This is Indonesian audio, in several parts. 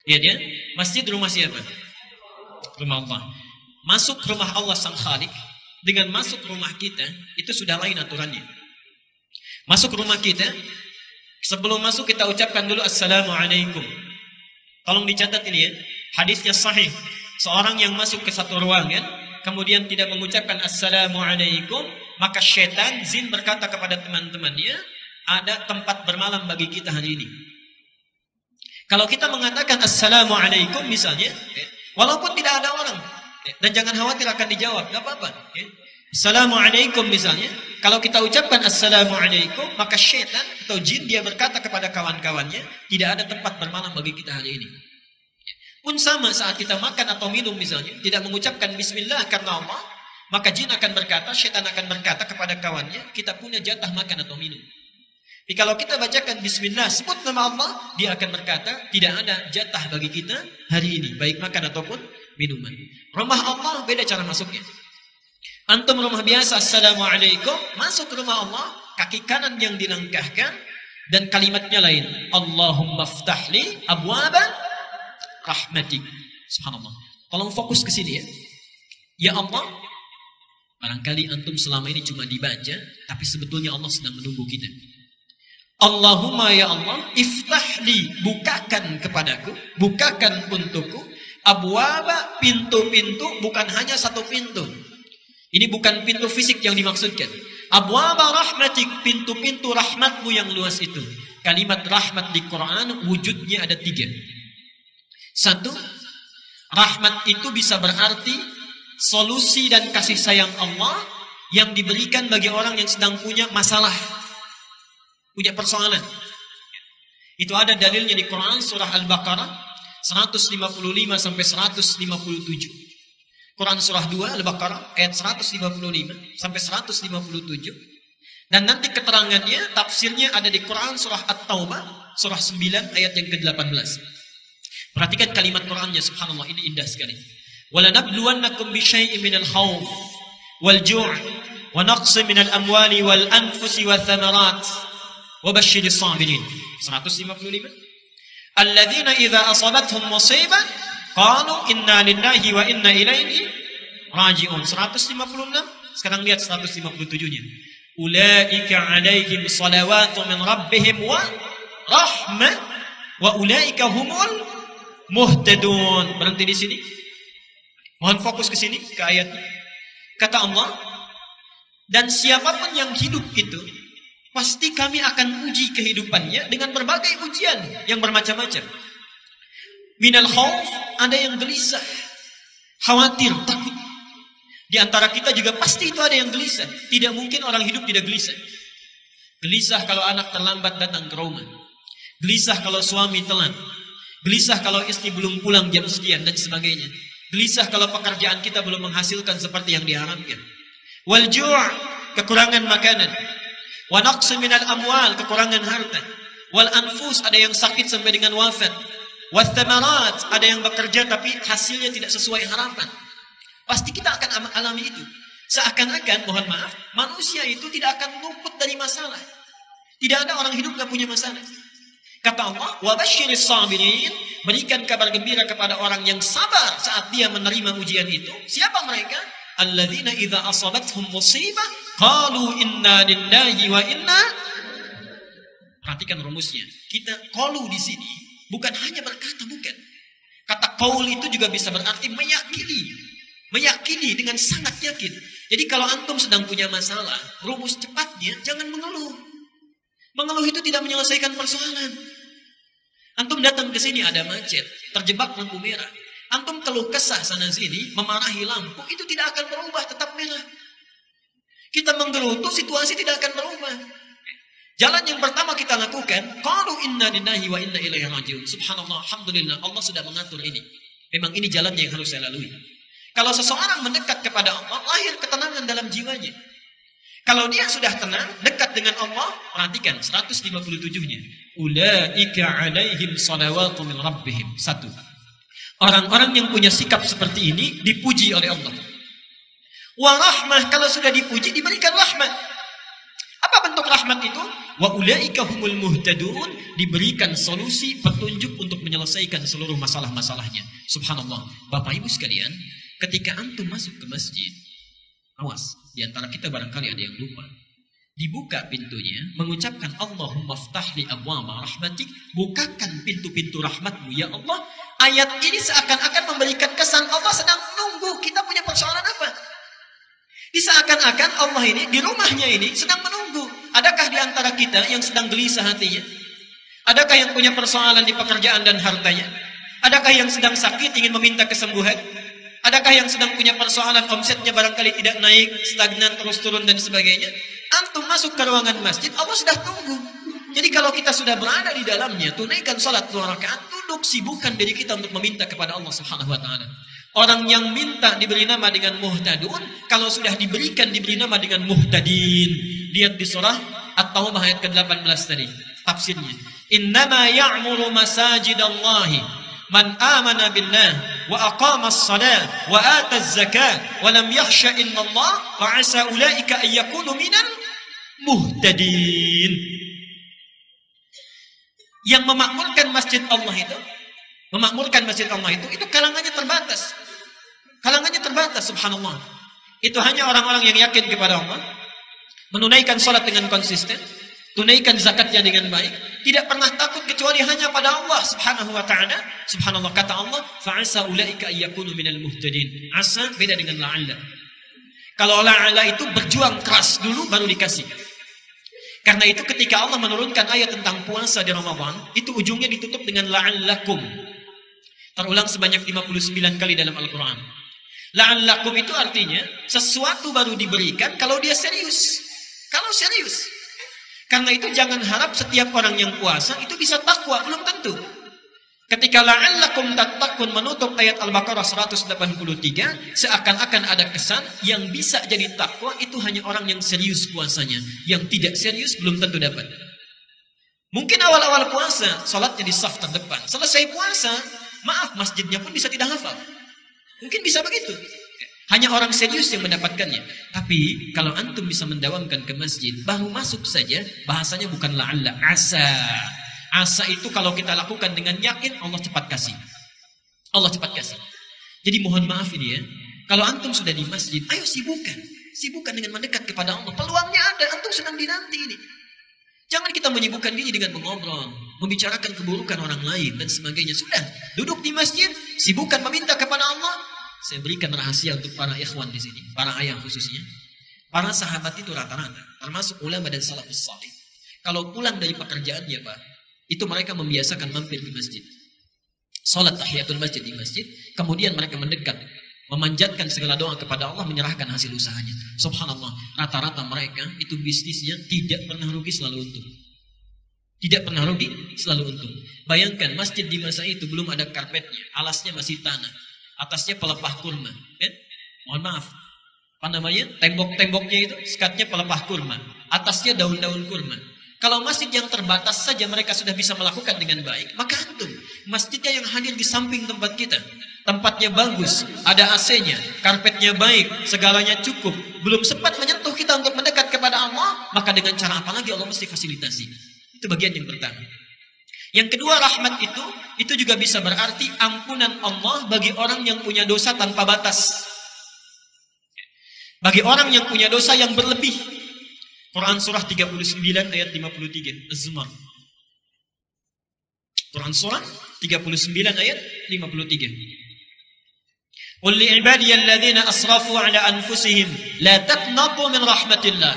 Ya dia, masjid rumah siapa? Rumah Allah. Masuk rumah Allah Sang Khalik dengan masuk rumah kita itu sudah lain aturannya. Masuk rumah kita, sebelum masuk kita ucapkan dulu Assalamualaikum. Tolong dicatat ini ya. Hadisnya sahih. Seorang yang masuk ke satu ruangan kemudian tidak mengucapkan Assalamualaikum, maka syaitan jin berkata kepada teman-temannya, ada tempat bermalam bagi kita hari ini. Kalau kita mengatakan Assalamualaikum misalnya, walaupun tidak ada orang, dan jangan khawatir akan dijawab, tidak apa-apa. Assalamualaikum misalnya, kalau kita ucapkan Assalamualaikum, maka syaitan atau jin dia berkata kepada kawan-kawannya, tidak ada tempat bermalam bagi kita hari ini. Pun sama saat kita makan atau minum misalnya, tidak mengucapkan Bismillah karena Allah, maka jin akan berkata, syaitan akan berkata kepada kawannya, kita punya jatah makan atau minum. Jadi kalau kita bacakan Bismillah, sebut nama Allah, dia akan berkata, tidak ada jatah bagi kita hari ini, baik makan ataupun minuman. Rumah Allah beda cara masuknya. Antum rumah biasa, Assalamualaikum, masuk rumah Allah, kaki kanan yang dilangkahkan, dan kalimatnya lain. Allahumma ftahli abwaba rahmatik. Subhanallah. Tolong fokus ke sini ya. Ya Allah, barangkali antum selama ini cuma dibaca, tapi sebetulnya Allah sedang menunggu kita. Allahumma ya Allah, iftahli, bukakan kepadaku, bukakan untukku, abwaba, pintu-pintu, bukan hanya satu pintu. Ini bukan pintu fisik yang dimaksudkan. Abwaba rahmatik, pintu-pintu rahmatmu yang luas itu. Kalimat rahmat di Quran wujudnya ada 3. 1, rahmat itu bisa berarti solusi dan kasih sayang Allah yang diberikan bagi orang yang sedang punya masalah, punya persoalan. Itu ada dalilnya di Quran surah Al-Baqarah 155 sampai 157. Quran surah 2 Al-Baqarah ayat 155 sampai 157. Dan nanti keterangannya, tafsirnya ada di Quran surah At-Taubah surah 9 ayat yang ke-18. Perhatikan kalimat Qurannya, subhanallah, ini indah sekali. وَلَنَبْلُوَنَّكُمْ بِشَيْءٍ مِنَ الْخَوْفِ وَالْجُوعِ وَنَقْصٍ مِنَ الْأَمْوَالِ وَالْأَنْفُسِ وَالثَّمَرَاتِ وَبَشِّرِ الصَّابِرِينَ 155. الَّذِينَ إِذَا أَصَابَتْهُمْ مُصِيبَةٌ قَالُوا إِنَّا لِلَّهِ وَإِنَّا إِلَيْهِ رَاجِعُونَ 156. Sekarang lihat 157-nya. أُولَئِكَ عَلَيْهِمْ صَلَوَاتٌ مِنْ رَبِّهِمْ وَرَحْمَةٌ وَأُولَئِكَ هُمُ الْمُهْتَدُونَ. Berhenti di sini. Mohon fokus ke sini, ke ayatnya. Kata Allah, dan siapapun yang hidup itu, pasti kami akan uji kehidupannya dengan berbagai ujian yang bermacam-macam. Minal khauf, ada yang gelisah, khawatir, takut. Di antara kita juga pasti itu ada yang gelisah. Tidak mungkin orang hidup tidak gelisah. Gelisah kalau anak terlambat datang ke rumah. Gelisah kalau suami telat. Gelisah kalau istri belum pulang jam sekian dan sebagainya. Gelisah kalau pekerjaan kita belum menghasilkan seperti yang diharapkan. Wal ju', kekurangan makanan. Wa naqsu minal amwal, kekurangan harta. Wal anfus, ada yang sakit sampai dengan wafat. Wa thamarat, ada yang bekerja tapi hasilnya tidak sesuai harapan. Pasti kita akan alami itu. Seakan-akan, mohon maaf, manusia itu tidak akan luput dari masalah. Tidak ada orang hidup yang punya masalah. Kata Allah, wa basyiris sabirin, berikan kabar gembira kepada orang yang sabar saat dia menerima ujian itu. Siapa mereka? Alladzina idza asabathum musibah qalu inna lillahi wa inna. Perhatikan rumusnya. Kita qalu di sini bukan hanya berkata, bukan. Kata qaul itu juga bisa berarti meyakini. Meyakini dengan sangat yakin. Jadi kalau antum sedang punya masalah, rumus cepatnya jangan mengeluh. Mengeluh itu tidak menyelesaikan persoalan. Antum datang ke sini ada macet, terjebak lampu merah. Antum keluh kesah sana sini, memarahi lampu, itu tidak akan berubah, tetap merah. Kita menggerutu, situasi tidak akan berubah. Jalan yang pertama kita lakukan, qalu inna lillahi wa inna ilaihi raji'un. Subhanallah, alhamdulillah, Allah sudah mengatur ini. Memang ini jalannya yang harus saya lalui. Kalau seseorang mendekat kepada Allah, lahir ketenangan dalam jiwanya. Kalau dia sudah tenang, dekat dengan Allah, perhatikan 157-nya. Ulaika alaihim salawatu min rabbihim. 1. Orang-orang yang punya sikap seperti ini dipuji oleh Allah. Wa rahmah, kalau sudah dipuji diberikan rahmat. Apa bentuk rahmat itu? Wa ulaika humul muhtadun, diberikan solusi, petunjuk untuk menyelesaikan seluruh masalah-masalahnya. Subhanallah. Bapak Ibu sekalian, ketika antum masuk ke masjid, awas, di antara kita barangkali ada yang lupa. Dibuka pintunya, mengucapkan Allahumma ftahli abwaaba rahmatik, bukakan pintu-pintu rahmatmu ya Allah. Ayat ini seakan-akan memberikan kesan Allah sedang menunggu kita punya persoalan apa. Seakan-akan Allah ini di rumahnya ini sedang menunggu. Adakah di antara kita yang sedang gelisah hatinya? Adakah yang punya persoalan di pekerjaan dan hartanya? Adakah yang sedang sakit ingin meminta kesembuhan? Adakah yang sedang punya persoalan omsetnya barangkali tidak naik, stagnan, terus turun dan sebagainya? Antum masuk ke ruangan masjid, Allah sudah tunggu. Jadi kalau kita sudah berada di dalamnya, tunaikan salat 2 rakaat, duduk sibukkan diri kita untuk meminta kepada Allah Subhanahu wa taala. Orang yang minta diberi nama dengan muhtadun, kalau sudah diberikan diberi nama dengan muhtadin. Lihat di surah At-Taubah ayat ke-18 tadi, tafsirnya. Innama ya'muru masajidallahi man amana billah wa aqamas salat wa ataz zakat wa lam yakhsha illallah fa asa ulaika ay yakunu minal muhtadin. Yang memakmurkan masjid Allah itu kalangannya terbatas. Kalangannya terbatas, subhanallah. Itu hanya orang-orang yang yakin kepada Allah, menunaikan salat dengan konsisten, tunaikan zakatnya dengan baik, tidak pernah takut kecuali hanya pada Allah Subhanahu wa taala. Subhanallah, kata Allah, fa'asa ulaika ayyakunu minal muhtadin. Asa beda dengan la'alla. Kalau la'alla itu berjuang keras dulu baru dikasih. Karena itu ketika Allah menurunkan ayat tentang puasa di Ramadan, itu ujungnya ditutup dengan la'allakum. Terulang sebanyak 59 kali dalam Al-Quran. La'allakum itu artinya sesuatu baru diberikan kalau dia serius. Kalau serius. Karena itu jangan harap setiap orang yang puasa itu bisa takwa, belum tentu. Ketika la'allakum tattaqun menutup ayat Al-Baqarah 183, seakan-akan ada kesan yang bisa jadi takwa itu hanya orang yang serius puasanya. Yang tidak serius belum tentu dapat. Mungkin awal-awal puasa salatnya di saf terdepan. Selesai puasa, maaf, masjidnya pun bisa tidak hafal. Mungkin bisa begitu. Hanya orang serius yang mendapatkannya. Tapi kalau antum bisa mendawamkan ke masjid, baru masuk saja, bahasanya bukan la'alla, asa. Asa itu kalau kita lakukan dengan yakin, Allah cepat kasih. Allah cepat kasih. Jadi mohon maaf ini ya, kalau antum sudah di masjid, ayo sibukkan. Sibukkan dengan mendekat kepada Allah. Peluangnya ada, antum sedang dinanti ini. Jangan kita menyibukkan diri dengan mengobrol, membicarakan keburukan orang lain dan sebagainya. Sudah, duduk di masjid, sibukkan meminta kepada Allah. Saya berikan rahasia untuk para ikhwan di sini, para ayah khususnya. Para sahabat itu rata-rata, termasuk ulama dan salafus salih. Kalau pulang dari pekerjaannya, Pak, itu mereka membiasakan mampir ke masjid. Salat tahiyatul masjid di masjid, kemudian mereka mendekat, memanjatkan segala doa kepada Allah, menyerahkan hasil usahanya. Subhanallah, rata-rata mereka itu bisnisnya tidak pernah rugi, selalu untung. Tidak pernah rugi, selalu untung. Bayangkan masjid di masa itu belum ada karpetnya, alasnya masih tanah. Atasnya pelepah kurma, kan? Mohon maaf, apa namanya? Tembok-temboknya itu sekatnya pelepah kurma, atasnya daun-daun kurma. Kalau masjid yang terbatas saja mereka sudah bisa melakukan dengan baik, maka antum masjidnya yang hadir di samping tempat kita, tempatnya bagus, ada AC-nya, karpetnya baik, segalanya cukup, belum sempat menyentuh kita untuk mendekat kepada Allah, maka dengan cara apa lagi Allah mesti fasilitasi. Itu bagian yang pertama. Yang kedua, rahmat itu juga bisa berarti ampunan Allah bagi orang yang punya dosa tanpa batas. Bagi orang yang punya dosa yang berlebih. Quran surah 39 ayat 53, Az-Zumar. Quran surah 39 ayat 53. Qul li ibadiyalladzina asrafu ala anfusihim la taqnatu min rahmatillah.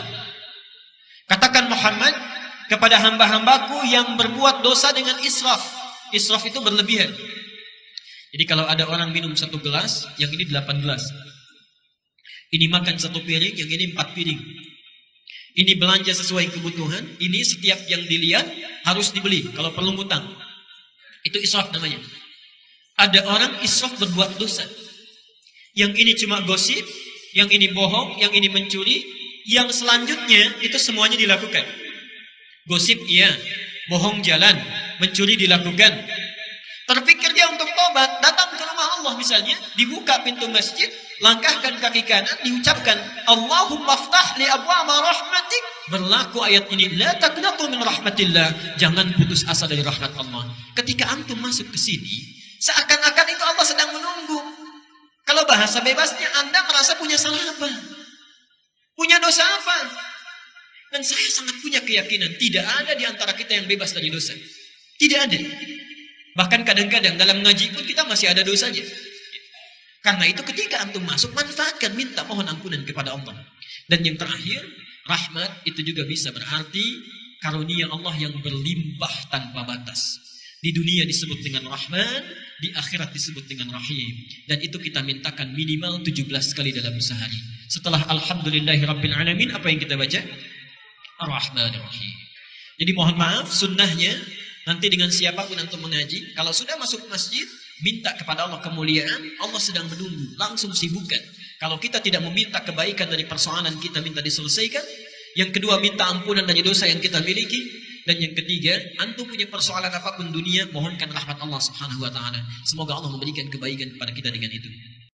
Katakan Muhammad kepada hamba-hambaku yang berbuat dosa dengan israf. Israf itu berlebihan. Jadi kalau ada orang minum 1 gelas, yang ini 8 gelas. Ini makan 1 piring, yang ini 4 piring. Ini belanja sesuai kebutuhan, ini setiap yang dilihat harus dibeli. Kalau perlu ngutang. Itu israf namanya. Ada orang israf berbuat dosa. Yang ini cuma gosip, yang ini bohong, yang ini mencuri, yang selanjutnya itu semuanya dilakukan. Gosip iya, bohong jalan, mencuri dilakukan. Terpikir dia untuk tobat, datang ke rumah Allah misalnya, dibuka pintu masjid, langkahkan kaki kanan, diucapkan Allahumma ftah li abwaaba rahmatik. Berlaku ayat ini, la taqnatu min rahmatillah, jangan putus asa dari rahmat Allah. Ketika antum masuk ke sini, seakan-akan itu Allah sedang menunggu. Kalau bahasa bebasnya, Anda merasa punya salah apa? Punya dosa apa? Dan saya sangat punya keyakinan tidak ada di antara kita yang bebas dari dosa. Tidak ada. Bahkan kadang-kadang dalam ngaji pun kita masih ada dosanya. Karena itu ketika antum masuk, manfaatkan, minta mohon ampunan kepada Allah. Dan yang terakhir, rahmat itu juga bisa berarti karunia Allah yang berlimpah tanpa batas. Di dunia disebut dengan Rahman, di akhirat disebut dengan Rahim. Dan itu kita mintakan minimal 17 kali dalam sehari. Setelah Alhamdulillahirabbil alamin, apa yang kita baca? Ar-Rahmanir Rahim. Jadi mohon maaf, sunnahnya nanti dengan siapapun antum mengaji, kalau sudah masuk masjid, minta kepada Allah kemuliaan, Allah sedang menunggu, langsung sibukkan. Kalau kita tidak meminta kebaikan dari persoalan kita, minta diselesaikan. Yang kedua, minta ampunan dari dosa yang kita miliki. Dan yang ketiga, antum punya persoalan apapun dunia, mohonkan rahmat Allah Subhanahu wa taala. Semoga Allah memberikan kebaikan kepada kita dengan itu.